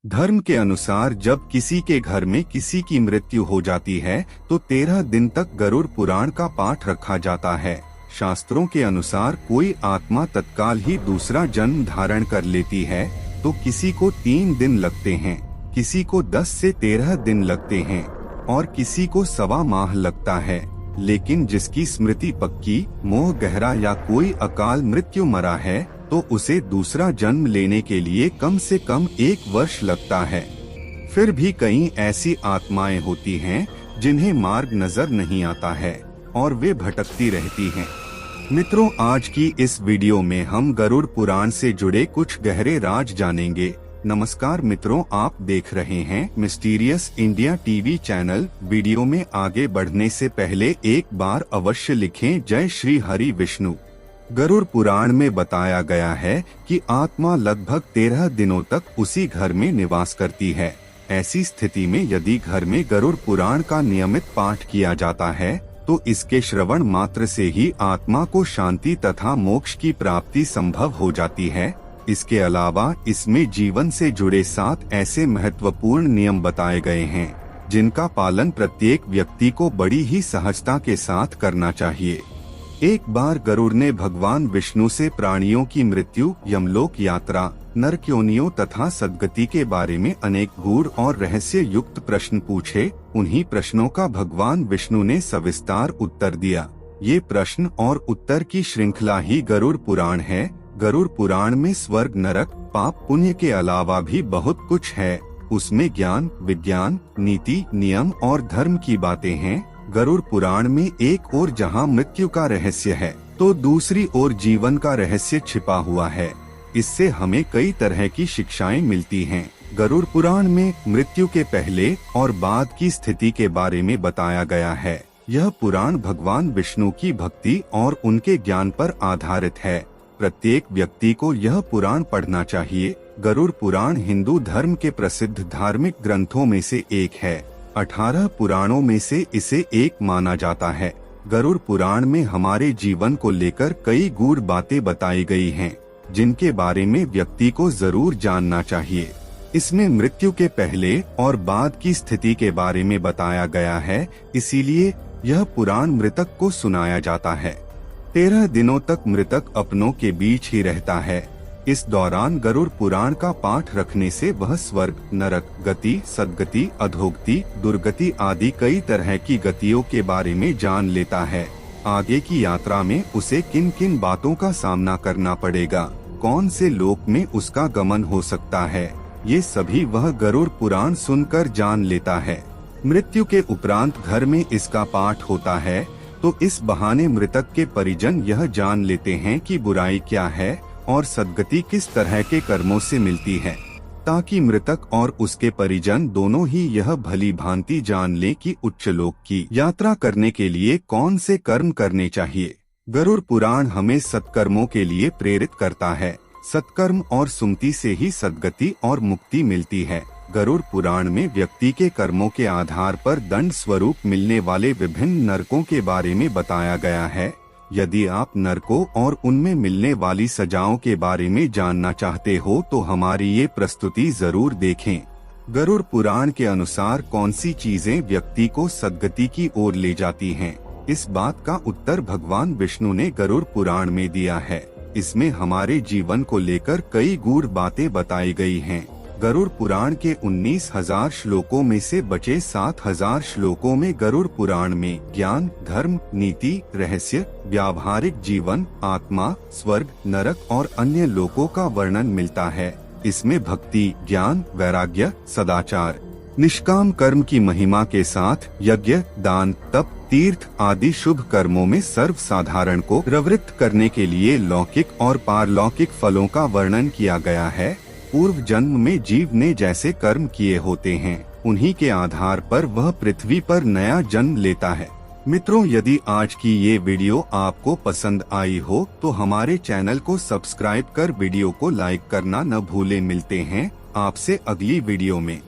धर्म के अनुसार जब किसी के घर में किसी की मृत्यु हो जाती है तो 13 दिन तक गरुड़ पुराण का पाठ रखा जाता है। शास्त्रों के अनुसार कोई आत्मा तत्काल ही दूसरा जन्म धारण कर लेती है तो किसी को 3 दिन लगते हैं, किसी को 10 से 13 दिन लगते हैं और किसी को 1.25 माह लगता है। लेकिन जिसकी स्मृति पक्की, मोह गहरा या कोई अकाल मृत्यु मरा है तो उसे दूसरा जन्म लेने के लिए कम से कम 1 वर्ष लगता है। फिर भी कई ऐसी आत्माएं होती हैं जिन्हें मार्ग नजर नहीं आता है और वे भटकती रहती हैं। मित्रों, आज की इस वीडियो में हम गरुड़ पुराण से जुड़े कुछ गहरे राज जानेंगे। नमस्कार मित्रों, आप देख रहे हैं mysterious India TV channel. Video में आगे बढ़ने से पहले एक बार अवश्य लिखें जय श्री हरि विष्णु। गरुड़ पुराण में बताया गया है कि आत्मा लगभग 13 दिनों तक उसी घर में निवास करती है। ऐसी स्थिति में यदि घर में गरुड़ पुराण का नियमित पाठ किया जाता है तो इसके श्रवण मात्र से ही आत्मा को शांति तथा मोक्ष की प्राप्ति संभव हो जाती है। इसके अलावा इसमें जीवन से जुड़े 7 ऐसे महत्वपूर्ण नियम बताए गए हैं जिनका पालन प्रत्येक व्यक्ति को बड़ी ही सहजता के साथ करना चाहिए। एक बार गरुड़ ने भगवान विष्णु से प्राणियों की मृत्यु, यमलोक यात्रा, नरक योनियों तथा सद्गति के बारे में अनेक गूढ़ और रहस्य युक्त प्रश्न पूछे। उन्हीं प्रश्नों का भगवान विष्णु ने सविस्तार उत्तर दिया। ये प्रश्न और उत्तर की श्रृंखला ही गरुड़ पुराण है। गरुड़ पुराण में स्वर्ग, नरक, पाप पुण्य के अलावा भी बहुत कुछ है। उसमें ज्ञान, विज्ञान, नीति, नियम और धर्म की बातें हैं। गरुड़ पुराण में एक ओर जहां मृत्यु का रहस्य है तो दूसरी ओर जीवन का रहस्य छिपा हुआ है। इससे हमें कई तरह की शिक्षाएं मिलती हैं। गरुड़ पुराण में मृत्यु के पहले और बाद की स्थिति के बारे में बताया गया है। यह पुराण भगवान विष्णु की भक्ति और उनके ज्ञान पर आधारित है। प्रत्येक व्यक्ति को यह पुराण पढ़ना चाहिए। गरुड़ पुराण हिंदू धर्म के प्रसिद्ध धार्मिक ग्रंथों में से एक है। 18 पुराणों में से इसे एक माना जाता है। गरुड़ पुराण में हमारे जीवन को लेकर कई गूढ़ बातें बताई गई हैं, जिनके बारे में व्यक्ति को जरूर जानना चाहिए। इसमें मृत्यु के पहले और बाद की स्थिति के बारे में बताया गया है, इसीलिए यह पुराण मृतक को सुनाया जाता है। 13 दिनों तक मृतक अपनों के बीच ही रहता है। इस दौरान गरुड़ पुराण का पाठ रखने से वह स्वर्ग, नरक, गति, सद्गति, अधोगति, दुर्गति आदि कई तरह की गतियों के बारे में जान लेता है। आगे की यात्रा में उसे किन किन बातों का सामना करना पड़ेगा, कौन से लोक में उसका गमन हो सकता है, ये सभी वह गरुड़ पुराण सुनकर जान लेता है। मृत्यु के उपरांत घर में इसका पाठ होता है तो इस बहाने मृतक के परिजन यह जान लेते हैं कि बुराई क्या है और सद्गति किस तरह के कर्मों से मिलती है, ताकि मृतक और उसके परिजन दोनों ही यह भली भांति जान लें कि उच्च लोक की यात्रा करने के लिए कौन से कर्म करने चाहिए। गरुड़ पुराण हमें सत्कर्मों के लिए प्रेरित करता है। सत्कर्म और सुमति से ही सद्गति और मुक्ति मिलती है। गरुड़ पुराण में व्यक्ति के कर्मों के आधार पर दंड स्वरूप मिलने वाले विभिन्न नरकों के बारे में बताया गया है। यदि आप नरकों और उनमें मिलने वाली सजाओं के बारे में जानना चाहते हो तो हमारी ये प्रस्तुति जरूर देखें। गरुड़ पुराण के अनुसार कौन सी चीजें व्यक्ति को सद्गति की ओर ले जाती हैं, इस बात का उत्तर भगवान विष्णु ने गरुड़ पुराण में दिया है। इसमें हमारे जीवन को लेकर कई गूढ़ बातें बताई गई हैं। गरुड़ पुराण के 19,000 श्लोकों में से बचे 7,000 श्लोकों में गरुड़ पुराण में ज्ञान, धर्म, नीति, रहस्य, व्यावहारिक जीवन, आत्मा, स्वर्ग, नरक और अन्य लोकों का वर्णन मिलता है। इसमें भक्ति, ज्ञान, वैराग्य, सदाचार, निष्काम कर्म की महिमा के साथ यज्ञ, दान, तप, तीर्थ आदि शुभ कर्मों में सर्वसाधारण को प्रवृत्त करने के लिए लौकिक और पारलौकिक फलों का वर्णन किया गया है। पूर्व जन्म में जीव ने जैसे कर्म किए होते हैं, उन्हीं के आधार पर वह पृथ्वी पर नया जन्म लेता है। मित्रों, यदि आज की ये वीडियो आपको पसंद आई हो तो हमारे चैनल को सब्सक्राइब कर वीडियो को लाइक करना न भूलें। मिलते हैं आपसे अगली वीडियो में।